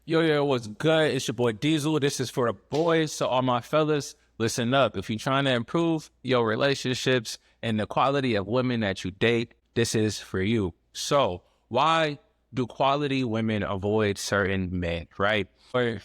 Yo, what's good? It's your boy Diesel. This is for the boys. So all my fellas, listen up. If you're trying to improve your relationships and the quality of women that you date, this is for you. So why do quality women avoid certain men, right? Or,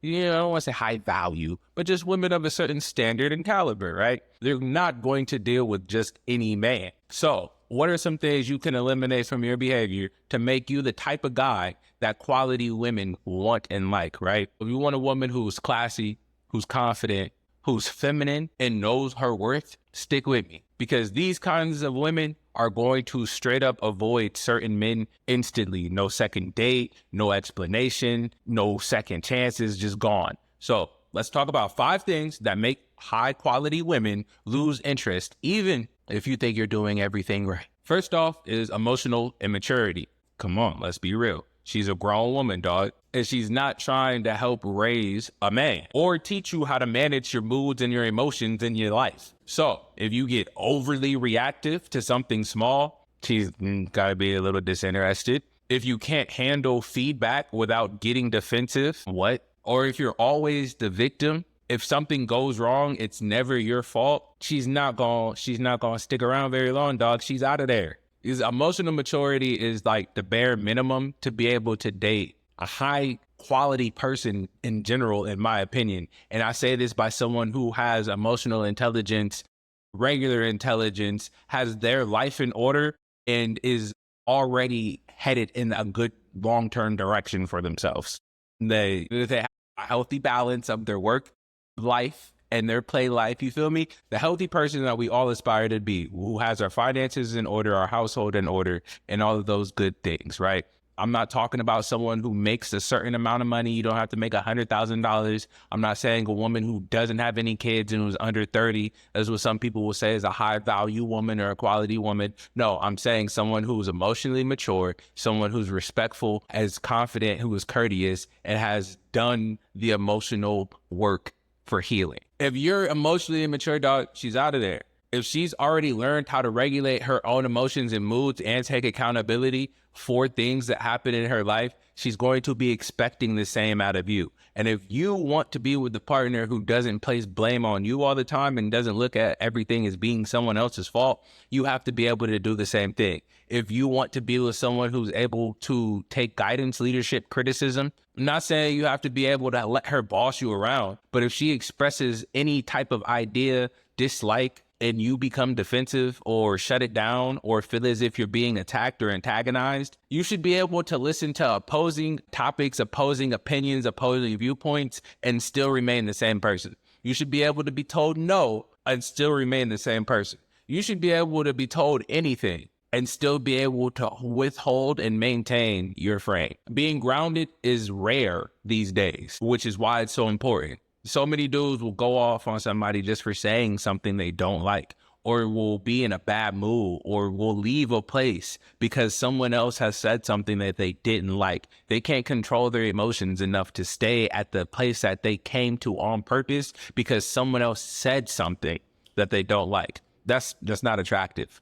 I don't want to say high value, but just women of a certain standard and caliber, right? They're not going to deal with just any man. So what are some things you can eliminate from your behavior to make you the type of guy that quality women want and like, right? If you want a woman who's classy, who's confident, who's feminine, and knows her worth, stick with me. Because these kinds of women are going to straight up avoid certain men instantly. No second date, no explanation, no second chances, just gone. So let's talk about 5 things that make high quality women lose interest, even if you think you're doing everything right. First off is emotional immaturity. Come on, let's be real. She's a grown woman, dog, and she's not trying to help raise a man or teach you how to manage your moods and your emotions in your life. So if you get overly reactive to something small, she's got to be a little disinterested. If you can't handle feedback without getting defensive, what? Or if you're always the victim, if something goes wrong, it's never your fault. She's not gonna stick around very long, dog. She's out of there. Emotional maturity is like the bare minimum to be able to date a high quality person in general, in my opinion. And I say this by someone who has emotional intelligence, regular intelligence, has their life in order, and is already headed in a good long-term direction for themselves. They have a healthy balance of their work life and their play life, you feel me? The healthy person that we all aspire to be, who has our finances in order, our household in order, and all of those good things, right? I'm not talking about someone who makes a certain amount of money. You don't have to make $100,000. I'm not saying a woman who doesn't have any kids and who's under 30, as what some people will say is a high value woman or a quality woman. No, I'm saying someone who's emotionally mature, someone who's respectful, is confident, who is courteous, and has done the emotional work for healing. If you're emotionally immature, dog, she's out of there. If she's already learned how to regulate her own emotions and moods and take accountability for things that happen in her life, she's going to be expecting the same out of you. And if you want to be with the partner who doesn't place blame on you all the time and doesn't look at everything as being someone else's fault, you have to be able to do the same thing. If you want to be with someone who's able to take guidance, leadership, criticism, I'm not saying you have to be able to let her boss you around, but if she expresses any type of idea, dislike, and you become defensive or shut it down or feel as if you're being attacked or antagonized, you should be able to listen to opposing topics, opposing opinions, opposing viewpoints, and still remain the same person. You should be able to be told no and still remain the same person. You should be able to be told anything and still be able to withhold and maintain your frame. Being grounded is rare these days, which is why it's so important. So many dudes will go off on somebody just for saying something they don't like, or will be in a bad mood, or will leave a place because someone else has said something that they didn't like. They can't control their emotions enough to stay at the place that they came to on purpose because someone else said something that they don't like. That's not attractive.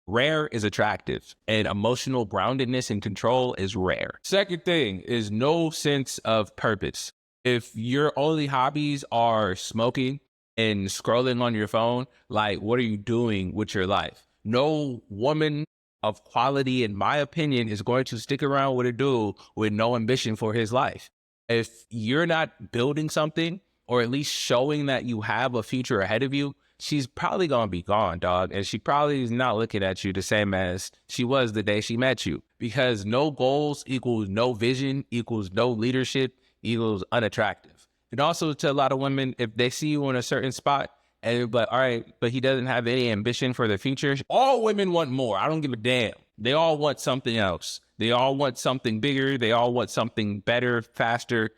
Rare is attractive, and emotional groundedness and control is rare. Second thing is no sense of purpose. If your only hobbies are smoking and scrolling on your phone, like, what are you doing with your life? No woman of quality, in my opinion, is going to stick around with a dude with no ambition for his life. If you're not building something, or at least showing that you have a future ahead of you, she's probably going to be gone, dog. And she probably is not looking at you the same as she was the day she met you. Because no goals equals no vision, equals no leadership, equals unattractive. And also to a lot of women, if they see you in a certain spot and they're like, all right, but he doesn't have any ambition for the future. All women want more. I don't give a damn. They all want something else. They all want something bigger. They all want something better, faster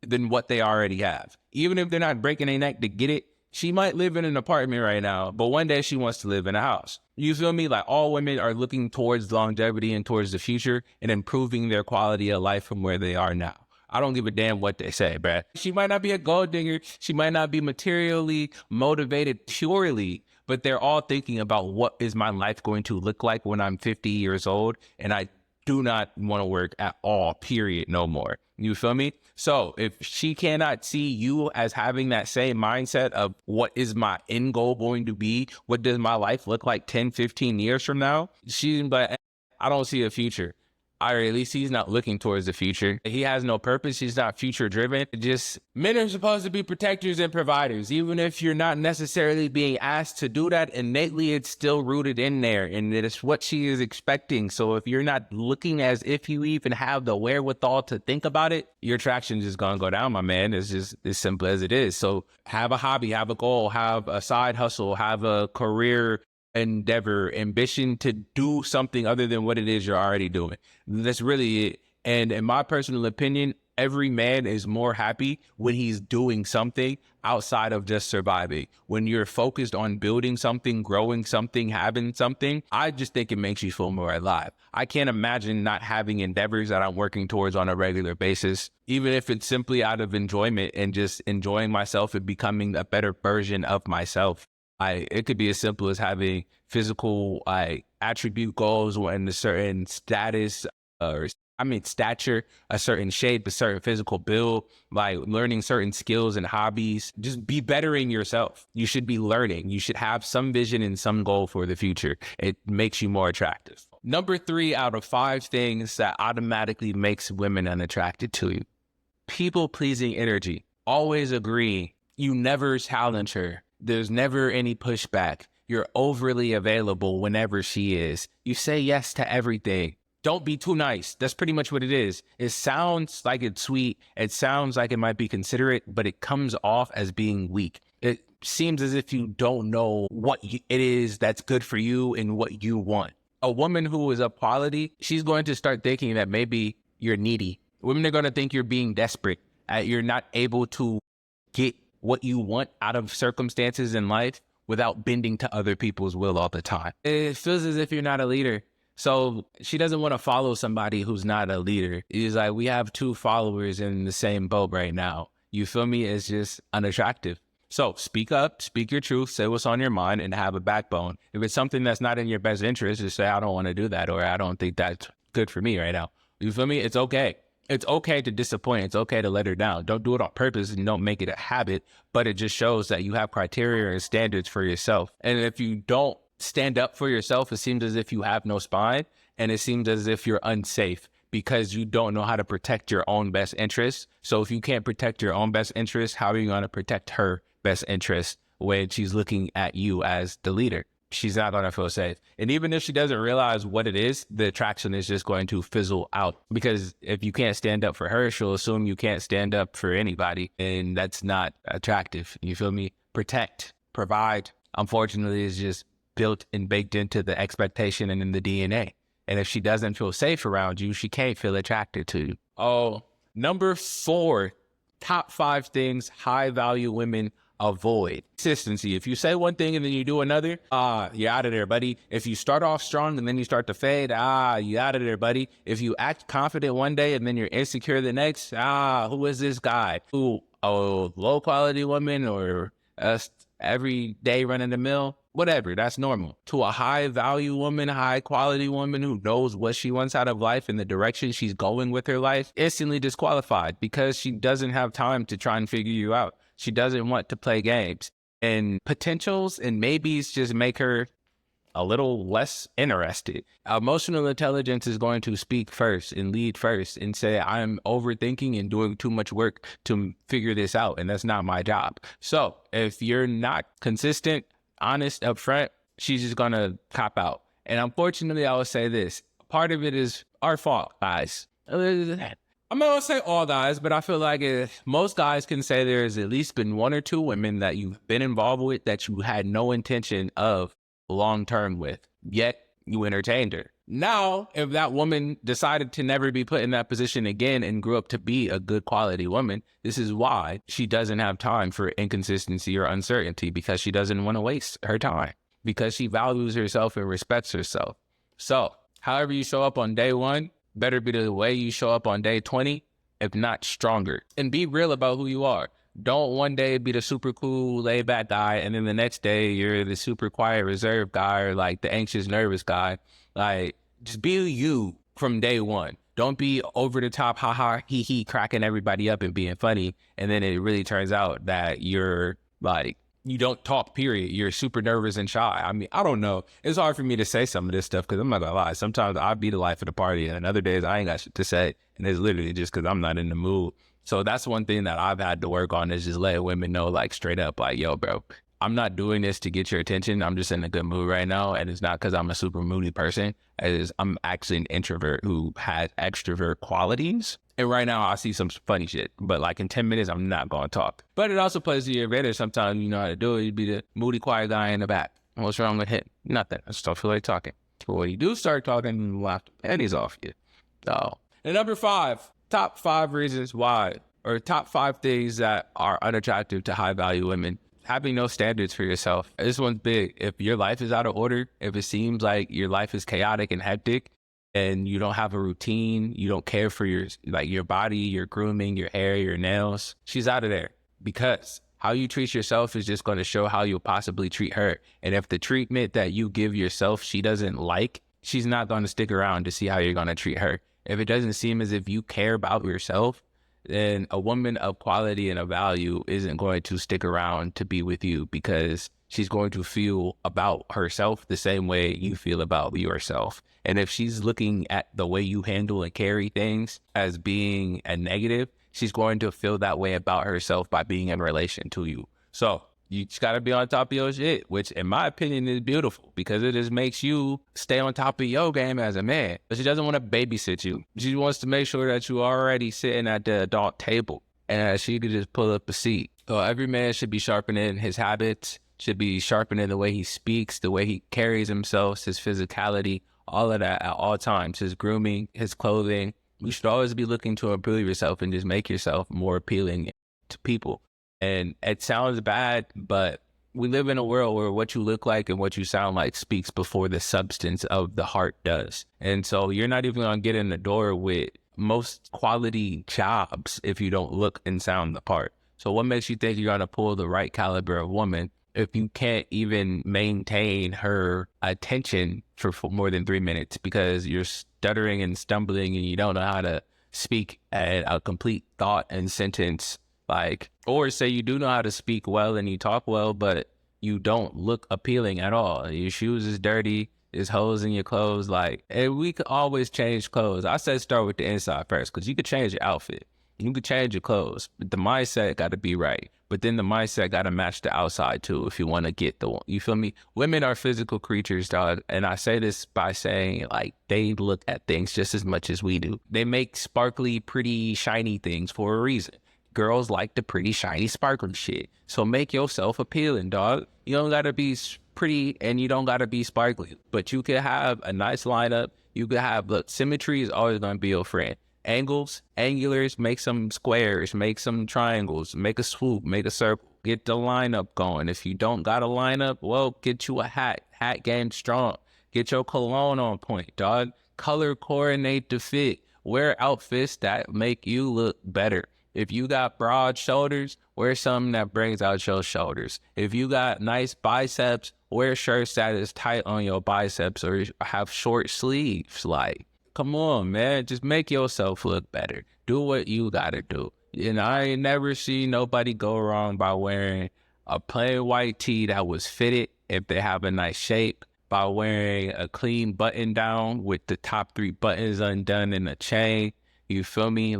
than what they already have. Even if they're not breaking their neck to get it, she might live in an apartment right now, but one day she wants to live in a house. You feel me? Like, all women are looking towards longevity and towards the future and improving their quality of life from where they are now. I don't give a damn what they say, bruh. She might not be a gold digger. She might not be materially motivated purely, but they're all thinking about what is my life going to look like when I'm 50 years old and I do not want to work at all, period, no more. You feel me? So if she cannot see you as having that same mindset of what is my end goal going to be? What does my life look like 10, 15 years from now? She's like, I don't see a future. Or at least he's not looking towards the future. He has no purpose. He's not future driven. Just men are supposed to be protectors and providers. Even if you're not necessarily being asked to do that, innately it's still rooted in there, and it's what she is expecting. So if you're not looking as if you even have the wherewithal to think about it, your attraction is just gonna go down, my man. It's just as simple as it is. So have a hobby, have a goal, have a side hustle, have a career endeavor, ambition to do something other than what it is you're already doing. That's really it. And in my personal opinion, every man is more happy when he's doing something outside of just surviving. When you're focused on building something, growing something, having something, I just think it makes you feel more alive. I can't imagine not having endeavors that I'm working towards on a regular basis, even if it's simply out of enjoyment and just enjoying myself and becoming a better version of myself. It could be as simple as having physical attribute goals in a certain status, stature, a certain shape, a certain physical build, like learning certain skills and hobbies. Just be bettering yourself. You should be learning. You should have some vision and some goal for the future. It makes you more attractive. Number 3 out of 5 things that automatically makes women unattracted to you. People-pleasing energy. Always agree. You never challenge her. There's never any pushback. You're overly available whenever she is. You say yes to everything. Don't be too nice. That's pretty much what it is. It sounds like it's sweet. It sounds like it might be considerate, but it comes off as being weak. It seems as if you don't know what it is that's good for you and what you want. A woman who is of quality, she's going to start thinking that maybe you're needy. Women are going to think you're being desperate. You're not able to get what you want out of circumstances in life without bending to other people's will all the time. It feels as if you're not a leader. So she doesn't want to follow somebody who's not a leader. It's like we have 2 followers in the same boat right now. You feel me? It's just unattractive. So speak up, speak your truth, say what's on your mind, and have a backbone. If it's something that's not in your best interest, just say, I don't want to do that, or I don't think that's good for me right now. You feel me? It's okay. It's okay to disappoint. It's okay to let her down. Don't do it on purpose and don't make it a habit, but it just shows that you have criteria and standards for yourself. And if you don't stand up for yourself, it seems as if you have no spine, and it seems as if you're unsafe because you don't know how to protect your own best interests. So if you can't protect your own best interests, how are you going to protect her best interests when she's looking at you as the leader? She's not going to feel safe. And even if she doesn't realize what it is, the attraction is just going to fizzle out. Because if you can't stand up for her, she'll assume you can't stand up for anybody. And that's not attractive. You feel me? Protect, provide, unfortunately, is just built and baked into the expectation and in the DNA. And if she doesn't feel safe around you, she can't feel attracted to you. Oh, number 4, top 5 things high value women avoid. Consistency. If you say one thing and then you do another, you're out of there, buddy. If you start off strong and then you start to fade, you're out of there, buddy. If you act confident one day and then you're insecure the next, who is this guy? Who, a low quality woman or every day running the mill? Whatever, that's normal. To a high value woman, high quality woman who knows what she wants out of life and the direction she's going with her life, instantly disqualified because she doesn't have time to try and figure you out. She doesn't want to play games, and potentials and maybes just make her a little less interested. Emotional intelligence is going to speak first and lead first and say, I'm overthinking and doing too much work to figure this out, and that's not my job. So if you're not consistent, honest, upfront, she's just going to cop out. And unfortunately, I will say this. Part of it is our fault, guys. I'm not going to say all guys, but I feel like most guys can say there's at least been 1 or 2 women that you've been involved with that you had no intention of long-term with, yet you entertained her. Now, if that woman decided to never be put in that position again and grew up to be a good quality woman, this is why she doesn't have time for inconsistency or uncertainty, because she doesn't want to waste her time, because she values herself and respects herself. So, however you show up on day 1, better be the way you show up on day 20, if not stronger. And be real about who you are. Don't one day be the super cool, laid back guy, and then the next day you're the super quiet, reserved guy, or like the anxious, nervous guy. Like, just be you from day one. Don't be over the top, haha, hee hee, cracking everybody up and being funny. And then it really turns out that you're like, you don't talk, period. You're super nervous and shy. I mean, I don't know. It's hard for me to say some of this stuff because I'm not gonna lie. Sometimes I'll be the life of the party and other days I ain't got shit to say. And it's literally just because I'm not in the mood. So that's one thing that I've had to work on, is just letting women know, like, straight up, like, yo, bro, I'm not doing this to get your attention. I'm just in a good mood right now. And it's not because I'm a super moody person. I'm actually an introvert who has extrovert qualities. And right now I see some funny shit, but like in 10 minutes, I'm not going to talk. But it also plays to your advantage. Sometimes you know how to do it. You'd be the moody, quiet guy in the back. What's wrong with him? Nothing. I just don't feel like talking. But when you do start talking, you laugh the panties off you. Oh. And number 5, top 5 reasons why, or top 5 things that are unattractive to high value women. Having no standards for yourself. This one's big. If your life is out of order, if it seems like your life is chaotic and hectic, and you don't have a routine, you don't care for your body, your grooming, your hair, your nails, she's out of there. Because how you treat yourself is just going to show how you'll possibly treat her. And if the treatment that you give yourself she doesn't like, she's not going to stick around to see how you're going to treat her. If it doesn't seem as if you care about yourself, then a woman of quality and of value isn't going to stick around to be with you, because she's going to feel about herself the same way you feel about yourself. And if she's looking at the way you handle and carry things as being a negative, she's going to feel that way about herself by being in relation to you. So you just got to be on top of your shit, which in my opinion is beautiful, because it just makes you stay on top of your game as a man. But she doesn't want to babysit you. She wants to make sure that you're already sitting at the adult table and she could just pull up a seat. So every man should be sharpening his habits, should be sharpening the way he speaks, the way he carries himself, his physicality, all of that at all times, his grooming, his clothing. You should always be looking to improve yourself and just make yourself more appealing to people. And it sounds bad, but we live in a world where what you look like and what you sound like speaks before the substance of the heart does. And so you're not even going to get in the door with most quality jobs if you don't look and sound the part. So what makes you think you're going to pull the right caliber of woman if you can't even maintain her attention for more than 3 minutes because you're stuttering and stumbling and you don't know how to speak a complete thought and sentence? Or say you do know how to speak well and you talk well, but you don't look appealing at all. Your shoes is dirty, there's holes in your clothes. And we could always change clothes. I said start with the inside first, because you could change your outfit. You could change your clothes, but the mindset got to be right. But then the mindset got to match the outside too if you want to get the one. You feel me? Women are physical creatures, dog. And I say this by saying, they look at things just as much as we do. They make sparkly, pretty, shiny things for a reason. Girls like the pretty, shiny, sparkly shit. So make yourself appealing, dog. You don't got to be pretty and you don't got to be sparkly. But you could have a nice lineup. You could have, look, symmetry is always going to be your friend. Angles, angulars, make some squares, make some triangles, make a swoop, make a circle. Get the lineup going. If you don't got a lineup, well, get you a hat. Hat game strong. Get your cologne on point, dog. Color coordinate the fit. Wear outfits that make you look better. If you got broad shoulders, wear something that brings out your shoulders. If you got nice biceps, wear shirts that is tight on your biceps or have short sleeves. Come on, man. Just make yourself look better. Do what you gotta do. And I ain't never seen nobody go wrong by wearing a plain white tee that was fitted if they have a nice shape, by wearing a clean button down with the top 3 buttons undone in a chain. You feel me?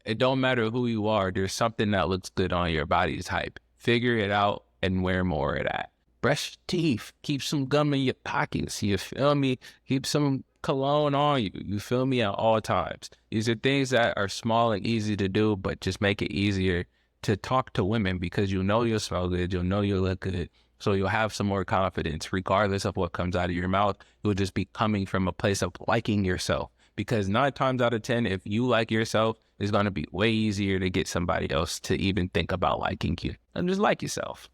It don't matter who you are. There's something that looks good on your body type. Figure it out and wear more of that. Brush your teeth. Keep some gum in your pockets. You feel me? Keep some cologne on you. You feel me? At all times. These are things that are small and easy to do, but just make it easier to talk to women, because you know you'll smell good. You'll know you'll look good. So you'll have some more confidence regardless of what comes out of your mouth. You'll just be coming from a place of liking yourself. Because 9 times out of 10, if you like yourself, it's going to be way easier to get somebody else to even think about liking you. And just like yourself.